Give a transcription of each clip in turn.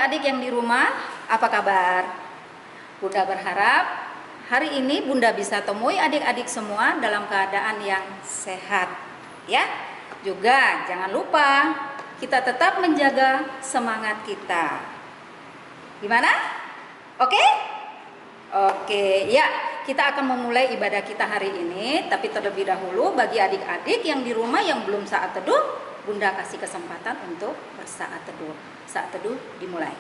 adik-adik yang di rumah, apa kabar? Bunda berharap hari ini Bunda bisa temui adik-adik semua dalam keadaan yang sehat, ya. Juga jangan lupa kita tetap menjaga semangat kita. Gimana? Oke? Oke, ya. Kita akan memulai ibadah kita hari ini, tapi terlebih dahulu bagi adik-adik yang di rumah yang belum saat teduh, Bunda kasih kesempatan untuk bersaat teduh. Saat teduh dimulai.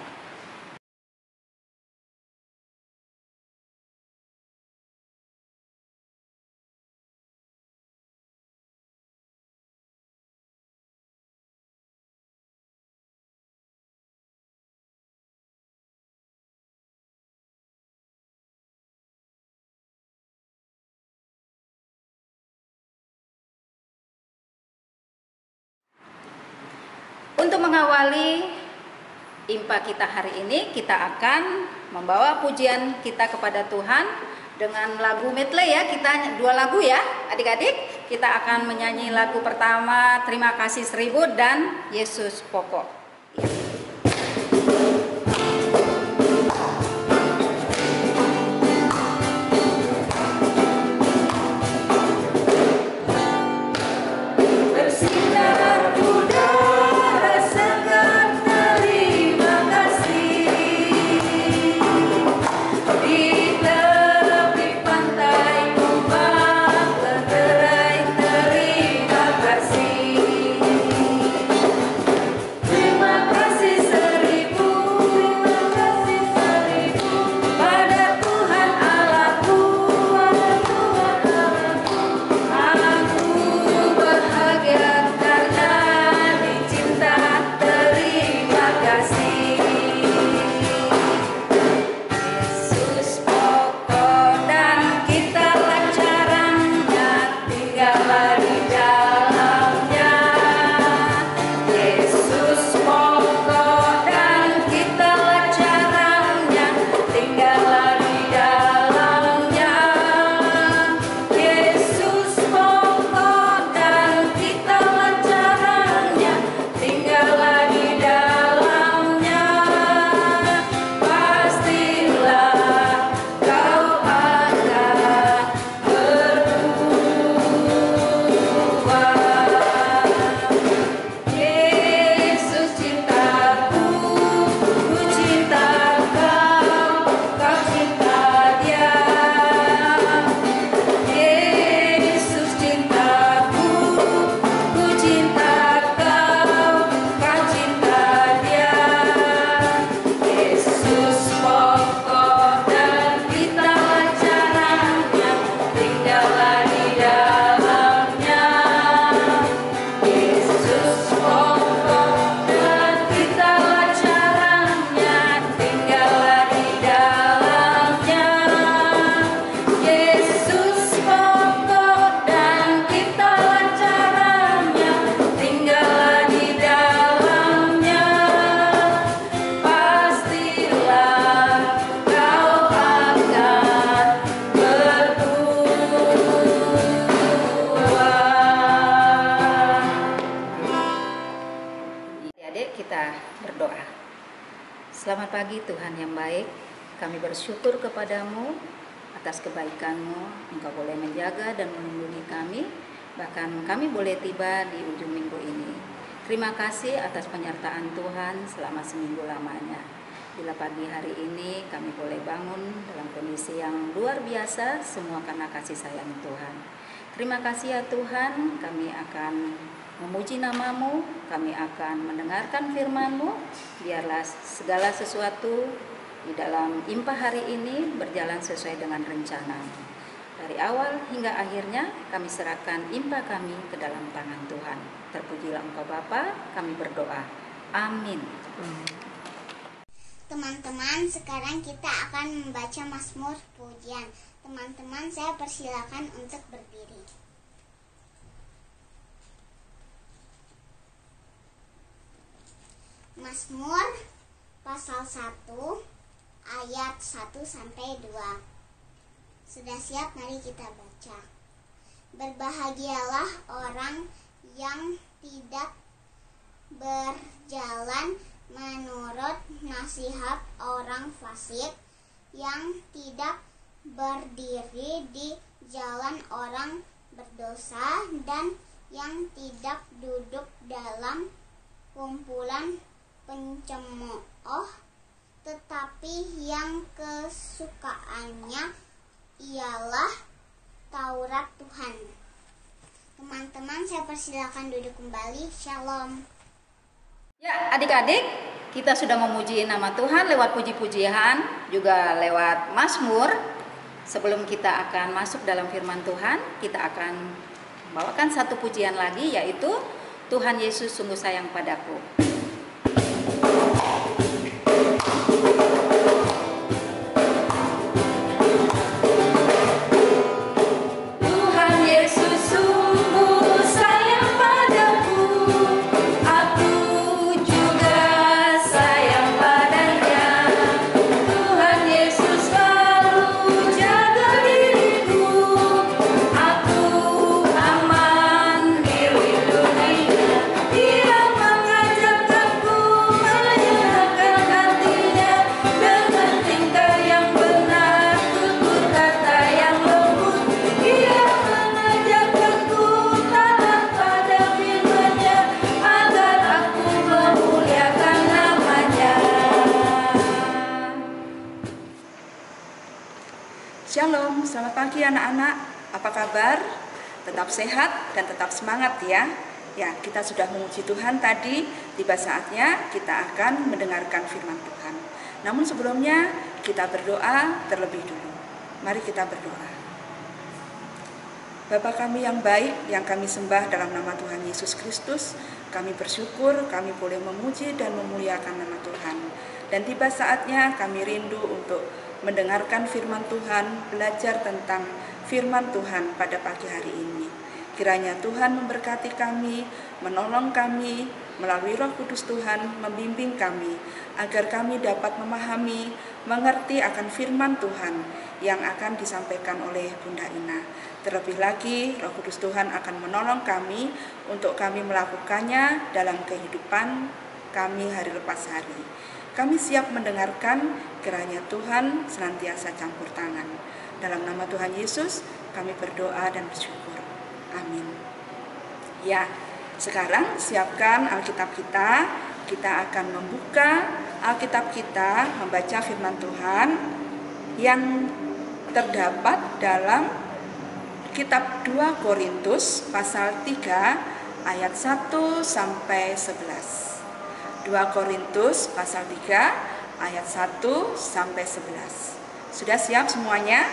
Untuk mengawali impa kita hari ini, kita akan membawa pujian kita kepada Tuhan dengan lagu medley ya. Kita 2 lagu ya adik-adik. Kita akan menyanyi lagu pertama Terima Kasih 1000 dan Yesus Pokok. Selamat pagi Tuhan yang baik, kami bersyukur kepadamu atas kebaikan-Mu. Engkau boleh menjaga dan melindungi kami, bahkan kami boleh tiba di ujung minggu ini. Terima kasih atas penyertaan Tuhan selama seminggu lamanya. Bila pagi hari ini kami boleh bangun dalam kondisi yang luar biasa, semua karena kasih sayang Tuhan. Terima kasih ya Tuhan, kami akan memuji nama-Mu, kami akan mendengarkan firman-Mu. Biarlah segala sesuatu di dalam impa hari ini berjalan sesuai dengan rencana-Mu. Dari awal hingga akhirnya kami serahkan impa kami ke dalam tangan Tuhan. Terpujilah Engkau Bapa, kami berdoa. Amin. Teman-teman, sekarang kita akan membaca Mazmur Pujian. Teman-teman, saya persilakan untuk berdiri. Mazmur pasal 1 ayat 1-2. Sudah siap? Mari kita baca. Berbahagialah orang yang tidak berjalan menurut nasihat orang fasik yang tidak berdiri di jalan orang berdosa dan yang tidak duduk dalam kumpulan pencemooh, tetapi yang kesukaannya ialah Taurat Tuhan. Teman-teman, saya persilakan duduk kembali. Shalom. Ya, adik-adik, kita sudah memuji nama Tuhan lewat puji-pujian, juga lewat Mazmur. Sebelum kita akan masuk dalam firman Tuhan, kita akan membawakan satu pujian lagi, yaitu Tuhan Yesus sungguh sayang padaku. Shalom, selamat pagi anak-anak. Apa kabar? Tetap sehat dan tetap semangat ya. Ya, kita sudah memuji Tuhan tadi. Tiba saatnya kita akan mendengarkan firman Tuhan. Namun sebelumnya kita berdoa terlebih dulu. Mari kita berdoa. Bapa kami yang baik, yang kami sembah dalam nama Tuhan Yesus Kristus, kami bersyukur kami boleh memuji dan memuliakan nama Tuhan. Dan tiba saatnya kami rindu untuk mendengarkan firman Tuhan, belajar tentang firman Tuhan pada pagi hari ini. Kiranya Tuhan memberkati kami, menolong kami, melalui Roh Kudus Tuhan membimbing kami, agar kami dapat memahami, mengerti akan firman Tuhan yang akan disampaikan oleh Bunda Ina. Terlebih lagi, Roh Kudus Tuhan akan menolong kami untuk kami melakukannya dalam kehidupan kami hari lepas hari. Kami siap mendengarkan, kiranya Tuhan senantiasa campur tangan. Dalam nama Tuhan Yesus, kami berdoa dan bersyukur. Amin. Ya, sekarang siapkan Alkitab kita. Kita akan membuka Alkitab kita, membaca firman Tuhan yang terdapat dalam kitab 2 Korintus pasal 3 ayat 1 sampai 11. 2 Korintus pasal 3 ayat 1 sampai 11. Sudah siap semuanya?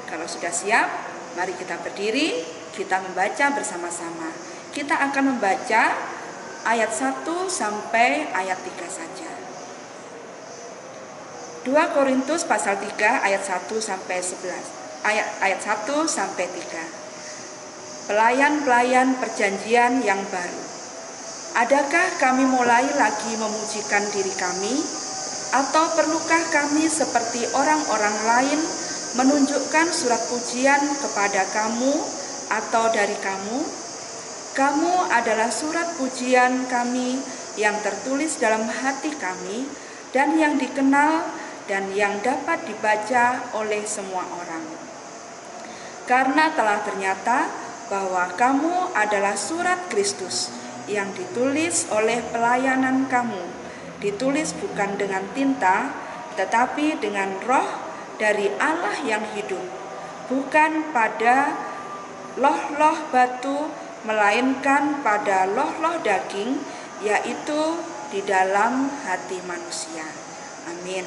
Kalau sudah siap, mari kita berdiri, kita membaca bersama-sama. Kita akan membaca ayat 1 sampai ayat 3 saja. 2 Korintus pasal 3 ayat 1 sampai 11. Ayat 1 sampai 3. Pelayan-pelayan perjanjian yang baru. Adakah kami mulai lagi memujikan diri kami? Atau perlukah kami seperti orang-orang lain menunjukkan surat pujian kepada kamu atau dari kamu? Kamu adalah surat pujian kami yang tertulis dalam hati kami dan yang dikenal dan yang dapat dibaca oleh semua orang. Karena telah ternyata bahwa kamu adalah surat Kristus yang ditulis oleh pelayanan kamu, ditulis bukan dengan tinta, tetapi dengan roh dari Allah yang hidup, bukan pada loh-loh batu, melainkan pada loh-loh daging, yaitu di dalam hati manusia. Amin.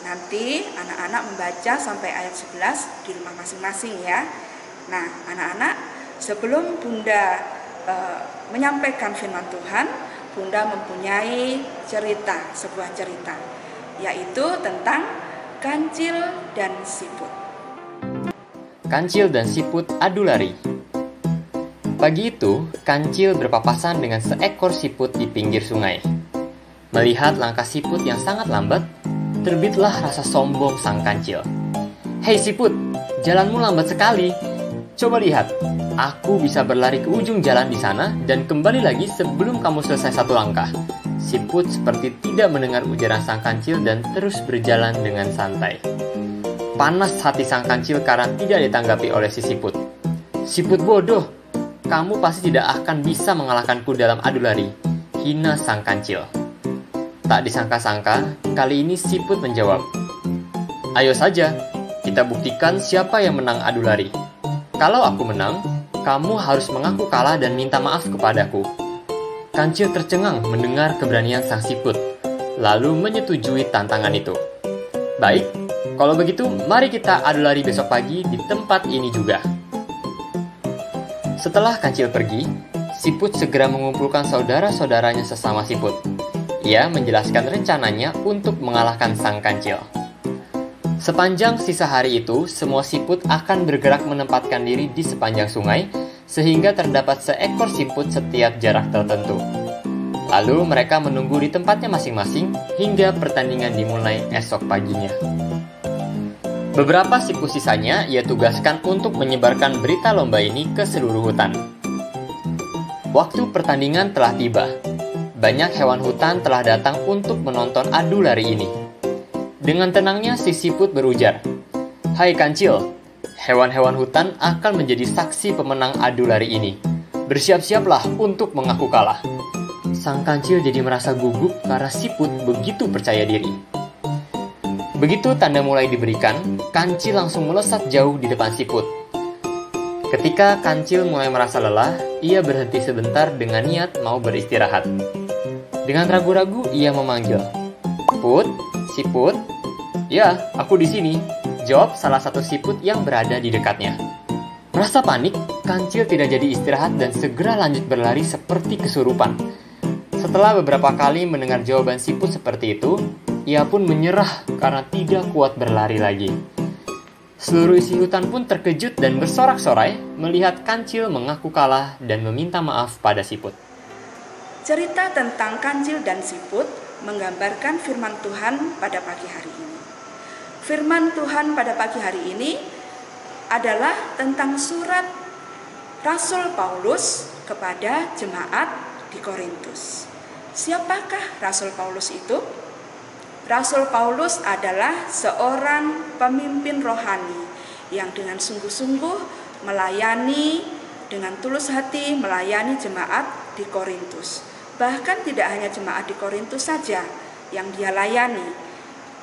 Nanti anak-anak membaca sampai ayat 11 di rumah masing-masing ya. Nah, anak-anak, sebelum Bunda menyampaikan firman Tuhan, Bunda mempunyai sebuah cerita, yaitu tentang kancil dan siput. Kancil dan siput adu lari. Pagi itu, kancil berpapasan dengan seekor siput di pinggir sungai. Melihat langkah siput yang sangat lambat, terbitlah rasa sombong sang kancil. "Hei siput, jalanmu lambat sekali. Coba lihat, aku bisa berlari ke ujung jalan di sana dan kembali lagi sebelum kamu selesai satu langkah. Siput seperti tidak mendengar ujaran sang kancil dan terus berjalan dengan santai. Panas hati sang kancil karena tidak ditanggapi oleh si siput. Siput bodoh, kamu pasti tidak akan bisa mengalahkanku dalam adu lari, hina sang kancil. Tak disangka-sangka, kali ini siput menjawab, ayo saja, kita buktikan siapa yang menang adu lari. Kalau aku menang, kamu harus mengaku kalah dan minta maaf kepadaku. Kancil tercengang mendengar keberanian sang siput, lalu menyetujui tantangan itu. Baik, kalau begitu mari kita adu lari besok pagi di tempat ini juga. Setelah kancil pergi, siput segera mengumpulkan saudara-saudaranya sesama siput. Ia menjelaskan rencananya untuk mengalahkan sang kancil. Sepanjang sisa hari itu, semua siput akan bergerak menempatkan diri di sepanjang sungai, sehingga terdapat seekor siput setiap jarak tertentu. Lalu mereka menunggu di tempatnya masing-masing hingga pertandingan dimulai esok paginya. Beberapa siput sisanya ia tugaskan untuk menyebarkan berita lomba ini ke seluruh hutan. Waktu pertandingan telah tiba. Banyak hewan hutan telah datang untuk menonton adu lari ini. Dengan tenangnya si siput berujar, "Hai kancil, hewan-hewan hutan akan menjadi saksi pemenang adu lari ini. Bersiap-siaplah untuk mengaku kalah." Sang kancil jadi merasa gugup karena siput begitu percaya diri. Begitu tanda mulai diberikan, kancil langsung melesat jauh di depan siput. Ketika kancil mulai merasa lelah, ia berhenti sebentar dengan niat mau beristirahat. Dengan ragu-ragu, ia memanggil, "Put, siput." "Ya, aku di sini," jawab salah satu siput yang berada di dekatnya. Merasa panik, kancil tidak jadi istirahat dan segera lanjut berlari seperti kesurupan. Setelah beberapa kali mendengar jawaban siput seperti itu, ia pun menyerah karena tidak kuat berlari lagi. Seluruh isi hutan pun terkejut dan bersorak-sorai melihat kancil mengaku kalah dan meminta maaf pada siput. Cerita tentang kancil dan siput menggambarkan firman Tuhan pada pagi hari ini. Firman Tuhan pada pagi hari ini adalah tentang surat Rasul Paulus kepada jemaat di Korintus. Siapakah Rasul Paulus itu? Rasul Paulus adalah seorang pemimpin rohani yang dengan sungguh-sungguh melayani, dengan tulus hati melayani jemaat di Korintus. Bahkan tidak hanya jemaat di Korintus saja yang dia layani,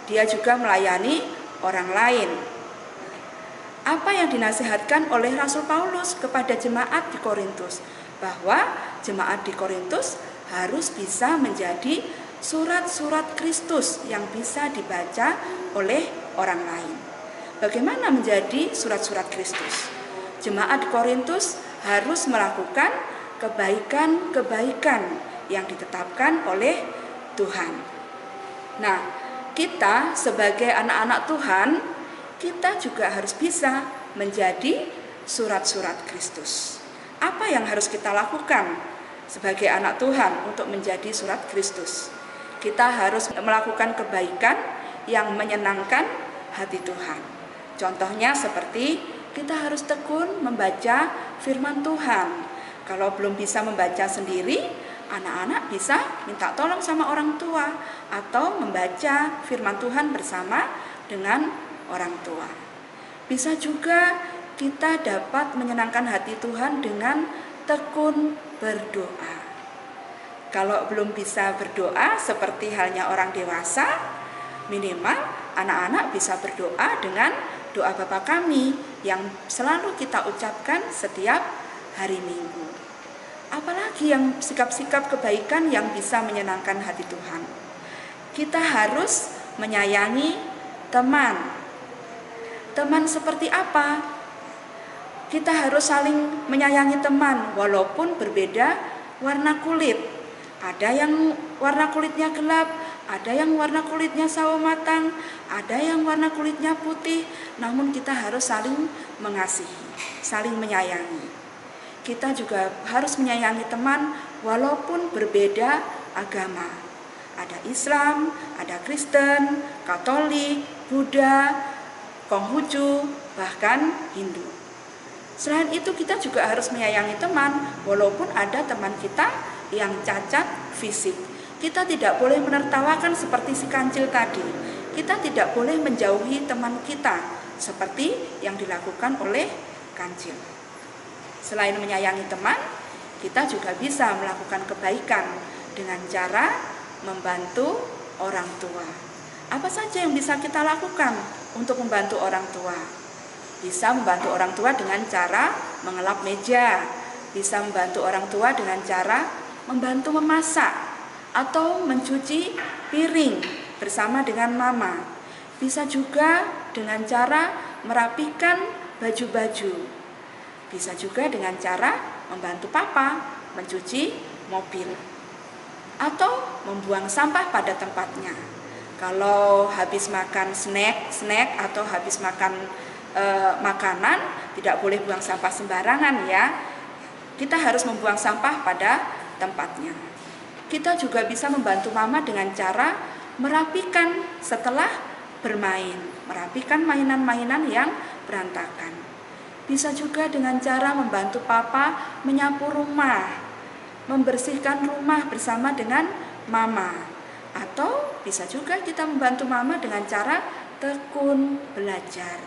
dia juga melayani orang lain. Apa yang dinasihatkan oleh Rasul Paulus kepada jemaat di Korintus? Bahwa jemaat di Korintus harus bisa menjadi surat-surat Kristus yang bisa dibaca oleh orang lain. Bagaimana menjadi surat-surat Kristus? Jemaat di Korintus harus melakukan kebaikan-kebaikan yang ditetapkan oleh Tuhan. Nah, kita sebagai anak-anak Tuhan, kita juga harus bisa menjadi surat-surat Kristus. Apa yang harus kita lakukan sebagai anak Tuhan untuk menjadi surat Kristus? Kita harus melakukan kebaikan yang menyenangkan hati Tuhan. Contohnya seperti kita harus tekun membaca firman Tuhan. Kalau belum bisa membaca sendiri, anak-anak bisa minta tolong sama orang tua atau membaca firman Tuhan bersama dengan orang tua. Bisa juga kita dapat menyenangkan hati Tuhan dengan tekun berdoa. Kalau belum bisa berdoa seperti halnya orang dewasa, minimal anak-anak bisa berdoa dengan doa Bapa Kami yang selalu kita ucapkan setiap hari Minggu. Apalagi yang sikap-sikap kebaikan yang bisa menyenangkan hati Tuhan. Kita harus menyayangi teman. Teman seperti apa? Kita harus saling menyayangi teman walaupun berbeda warna kulit. Ada yang warna kulitnya gelap, ada yang warna kulitnya sawo matang, ada yang warna kulitnya putih. Namun kita harus saling mengasihi, saling menyayangi. Kita juga harus menyayangi teman walaupun berbeda agama. Ada Islam, ada Kristen, Katolik, Buddha, Konghucu, bahkan Hindu. Selain itu kita juga harus menyayangi teman, walaupun ada teman kita yang cacat fisik. Kita tidak boleh menertawakan seperti si kancil tadi. Kita tidak boleh menjauhi teman kita seperti yang dilakukan oleh kancil. Selain menyayangi teman, kita juga bisa melakukan kebaikan dengan cara membantu orang tua. Apa saja yang bisa kita lakukan untuk membantu orang tua? Bisa membantu orang tua dengan cara mengelap meja, bisa membantu orang tua dengan cara membantu memasak atau mencuci piring bersama dengan mama. Bisa juga dengan cara merapikan baju-baju. Bisa juga dengan cara membantu papa mencuci mobil atau membuang sampah pada tempatnya. Kalau habis makan snack atau habis makan makanan, tidak boleh buang sampah sembarangan ya. Kita harus membuang sampah pada tempatnya. Kita juga bisa membantu mama dengan cara merapikan setelah bermain, merapikan mainan-mainan yang berantakan. Bisa juga dengan cara membantu papa menyapu rumah, membersihkan rumah bersama dengan mama. Atau bisa juga kita membantu mama dengan cara tekun belajar.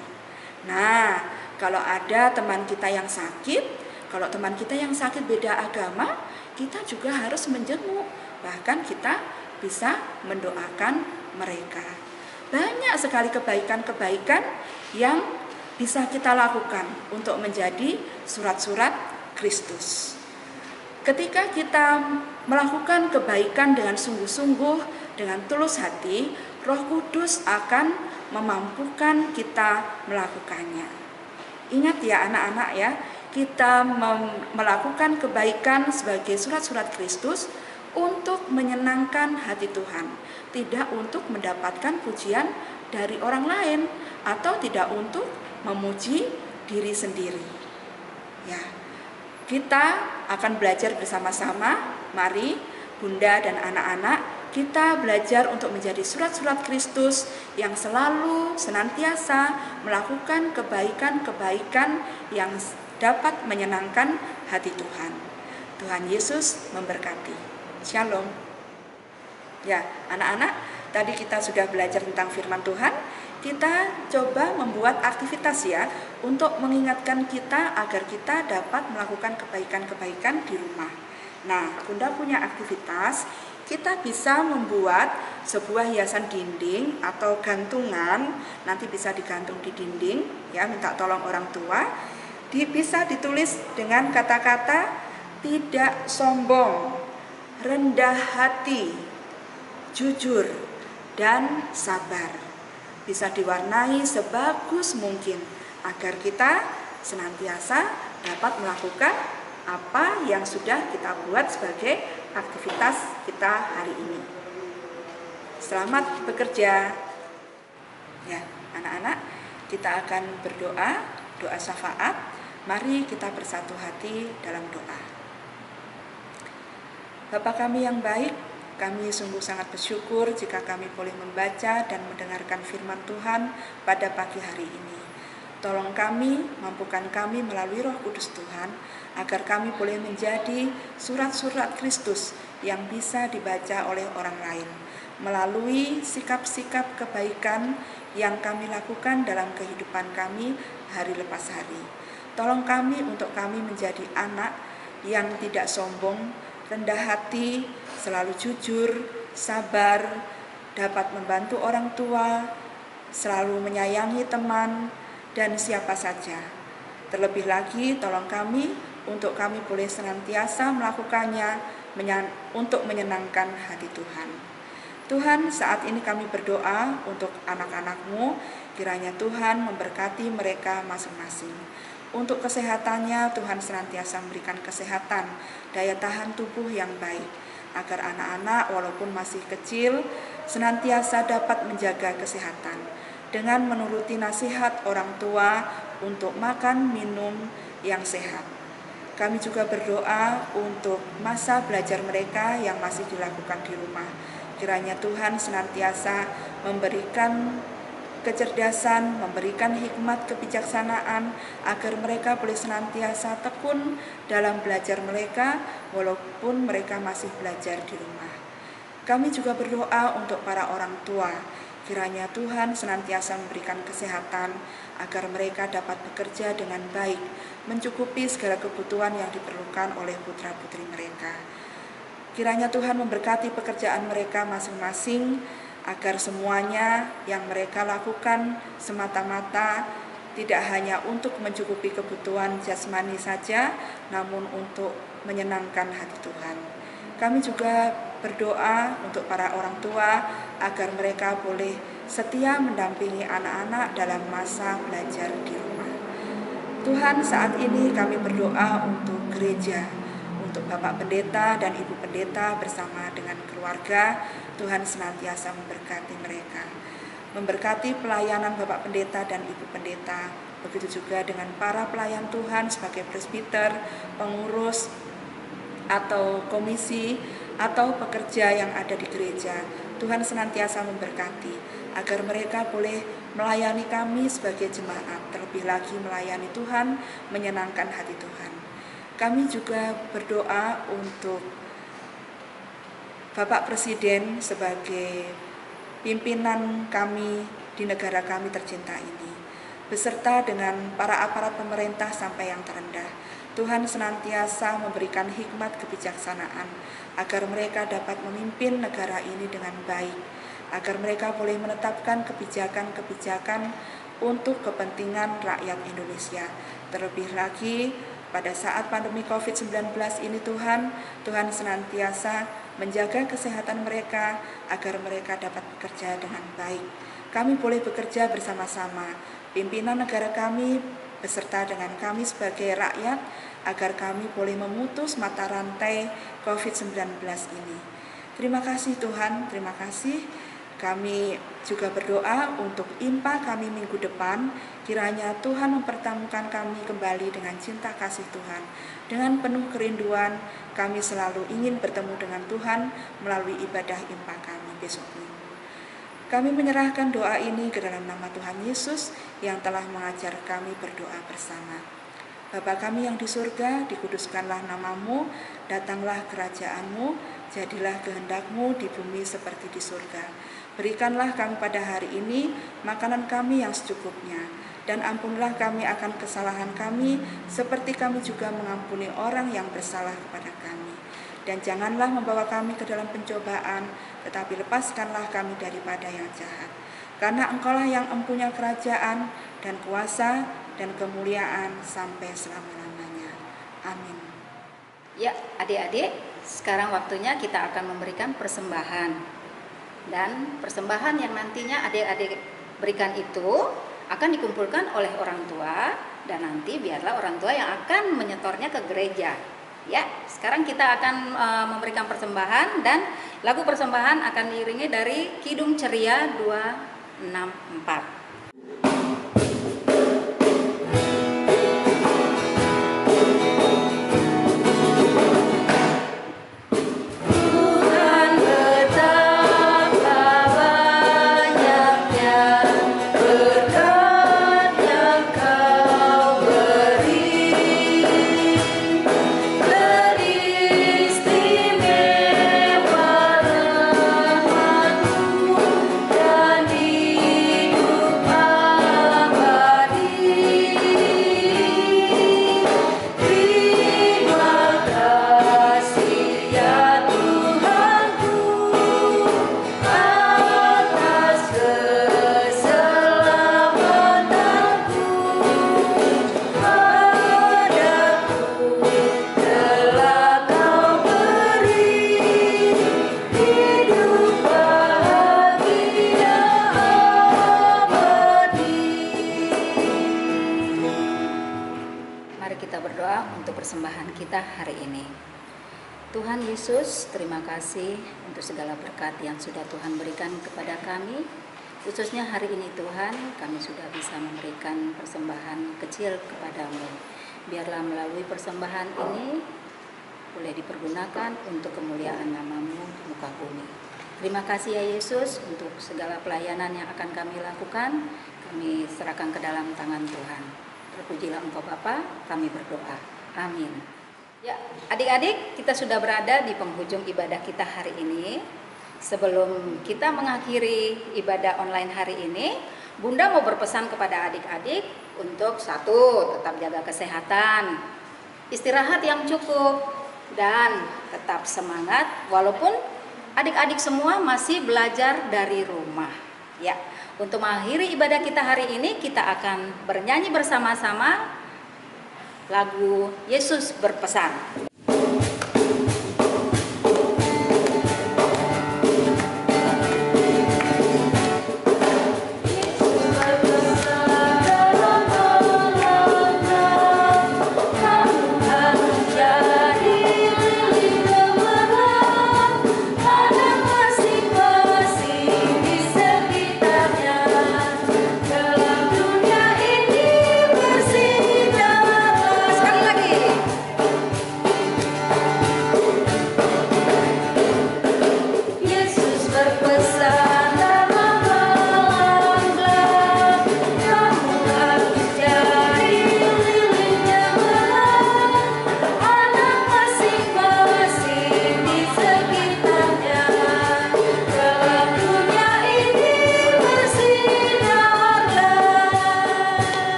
Nah, kalau ada teman kita yang sakit, kalau teman kita yang sakit beda agama, kita juga harus menjenguk. Bahkan kita bisa mendoakan mereka. Banyak sekali kebaikan-kebaikan yang bisa kita lakukan untuk menjadi surat-surat Kristus. Ketika kita melakukan kebaikan dengan sungguh-sungguh, dengan tulus hati, Roh Kudus akan memampukan kita melakukannya. Ingat ya anak-anak ya, kita melakukan kebaikan sebagai surat-surat Kristus untuk menyenangkan hati Tuhan, tidak untuk mendapatkan pujian dari orang lain atau tidak untuk memuji diri sendiri. Ya, kita akan belajar bersama-sama. Mari Bunda dan anak-anak, kita belajar untuk menjadi surat-surat Kristus yang selalu senantiasa melakukan kebaikan-kebaikan yang dapat menyenangkan hati Tuhan. Tuhan Yesus memberkati. Shalom. Ya, anak-anak, tadi kita sudah belajar tentang firman Tuhan. Kita coba membuat aktivitas ya untuk mengingatkan kita agar kita dapat melakukan kebaikan-kebaikan di rumah. Nah, Bunda punya aktivitas. Kita bisa membuat sebuah hiasan dinding atau gantungan, nanti bisa digantung di dinding ya, minta tolong orang tua. Bisa ditulis dengan kata-kata tidak sombong, rendah hati, jujur, dan sabar. Bisa diwarnai sebagus mungkin agar kita senantiasa dapat melakukan apa yang sudah kita buat sebagai aktivitas kita hari ini. Selamat bekerja. Ya, anak-anak, kita akan berdoa, doa syafaat. Mari kita bersatu hati dalam doa. Bapa kami yang baik, kami sungguh sangat bersyukur jika kami boleh membaca dan mendengarkan firman Tuhan pada pagi hari ini. Tolong kami, mampukan kami melalui Roh Kudus Tuhan, agar kami boleh menjadi surat-surat Kristus yang bisa dibaca oleh orang lain, melalui sikap-sikap kebaikan yang kami lakukan dalam kehidupan kami hari lepas hari. Tolong kami untuk kami menjadi anak yang tidak sombong, rendah hati, selalu jujur, sabar, dapat membantu orang tua, selalu menyayangi teman, dan siapa saja. Terlebih lagi, tolong kami untuk kami boleh senantiasa melakukannya untuk menyenangkan hati Tuhan. Tuhan, saat ini kami berdoa untuk anak-anak-Mu, kiranya Tuhan memberkati mereka masing-masing. Untuk kesehatannya, Tuhan senantiasa memberikan kesehatan, daya tahan tubuh yang baik, agar anak-anak walaupun masih kecil, senantiasa dapat menjaga kesehatan dengan menuruti nasihat orang tua untuk makan minum yang sehat. Kami juga berdoa untuk masa belajar mereka yang masih dilakukan di rumah. Kiranya Tuhan senantiasa memberikan kecerdasan, memberikan hikmat kebijaksanaan, agar mereka boleh senantiasa tekun dalam belajar mereka, walaupun mereka masih belajar di rumah. Kami juga berdoa untuk para orang tua, kiranya Tuhan senantiasa memberikan kesehatan, agar mereka dapat bekerja dengan baik, mencukupi segala kebutuhan yang diperlukan oleh putra-putri mereka. Kiranya Tuhan memberkati pekerjaan mereka masing-masing, agar semuanya yang mereka lakukan semata-mata tidak hanya untuk mencukupi kebutuhan jasmani saja, namun untuk menyenangkan hati Tuhan. Kami juga berdoa untuk para orang tua agar mereka boleh setia mendampingi anak-anak dalam masa belajar di rumah. Tuhan, saat ini kami berdoa untuk gereja, untuk Bapak Pendeta dan Ibu Pendeta bersama dengan keluarga. Tuhan senantiasa memberkati mereka, memberkati pelayanan Bapak Pendeta dan Ibu Pendeta, begitu juga dengan para pelayan Tuhan sebagai presbiter, pengurus, atau komisi, atau pekerja yang ada di gereja. Tuhan senantiasa memberkati, agar mereka boleh melayani kami sebagai jemaat, terlebih lagi melayani Tuhan, menyenangkan hati Tuhan. Kami juga berdoa untuk Bapak Presiden sebagai pimpinan kami di negara kami tercinta ini, beserta dengan para aparat pemerintah sampai yang terendah. Tuhan senantiasa memberikan hikmat kebijaksanaan, agar mereka dapat memimpin negara ini dengan baik, agar mereka boleh menetapkan kebijakan-kebijakan untuk kepentingan rakyat Indonesia. Terlebih lagi pada saat pandemi COVID-19 ini, Tuhan senantiasa menjaga kesehatan mereka, agar mereka dapat bekerja dengan baik. Kami boleh bekerja bersama-sama, pimpinan negara kami beserta dengan kami sebagai rakyat, agar kami boleh memutus mata rantai COVID-19 ini. Terima kasih Tuhan, terima kasih. Kami juga berdoa untuk IMPA kami minggu depan, kiranya Tuhan mempertemukan kami kembali dengan cinta kasih Tuhan. Dengan penuh kerinduan, kami selalu ingin bertemu dengan Tuhan melalui ibadah IMPA kami besok minggu. Kami menyerahkan doa ini ke dalam nama Tuhan Yesus yang telah mengajar kami berdoa bersama. Bapa kami yang di surga, dikuduskanlah namamu, datanglah kerajaanmu, jadilah kehendak-Mu di bumi seperti di surga. Berikanlah kami pada hari ini makanan kami yang secukupnya, dan ampunilah kami akan kesalahan kami, seperti kami juga mengampuni orang yang bersalah kepada kami. Dan janganlah membawa kami ke dalam pencobaan, tetapi lepaskanlah kami daripada yang jahat. Karena Engkaulah yang empunya kerajaan dan kuasa dan kemuliaan sampai selama-lamanya. Amin. Ya, adik-adik, sekarang waktunya kita akan memberikan persembahan. Dan persembahan yang nantinya adik-adik berikan itu akan dikumpulkan oleh orang tua, dan nanti biarlah orang tua yang akan menyetornya ke gereja. Ya, sekarang kita akan memberikan persembahan, dan lagu persembahan akan diiringi dari Kidung Ceria 264. Persembahan kita hari ini. Tuhan Yesus, terima kasih untuk segala berkat yang sudah Tuhan berikan kepada kami. Khususnya hari ini Tuhan, kami sudah bisa memberikan persembahan kecil kepadamu. Biarlah melalui persembahan ini boleh dipergunakan untuk kemuliaan namamu di muka bumi. Terima kasih ya Yesus untuk segala pelayanan yang akan kami lakukan. Kami serahkan ke dalam tangan Tuhan. Terpujilah Engkau Bapa, kami berdoa. Amin. Ya, adik-adik, kita sudah berada di penghujung ibadah kita hari ini. Sebelum kita mengakhiri ibadah online hari ini, Bunda mau berpesan kepada adik-adik untuk satu, tetap jaga kesehatan, istirahat yang cukup, dan tetap semangat walaupun adik-adik semua masih belajar dari rumah. Ya, untuk mengakhiri ibadah kita hari ini, kita akan bernyanyi bersama-sama lagu Yesus Berpesan.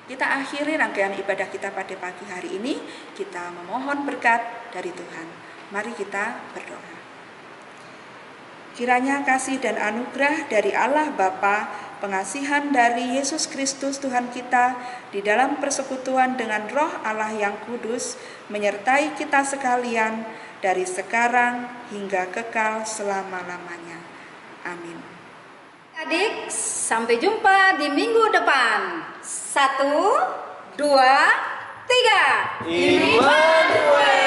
Kita akhiri rangkaian ibadah kita pada pagi hari ini. Kita memohon berkat dari Tuhan. Mari kita berdoa. Kiranya kasih dan anugerah dari Allah Bapa, pengasihan dari Yesus Kristus Tuhan kita, di dalam persekutuan dengan Roh Allah yang kudus, menyertai kita sekalian dari sekarang hingga kekal selama-lamanya. Amin. Adik, sampai jumpa di minggu depan. 1, 2, 3. Immanuel.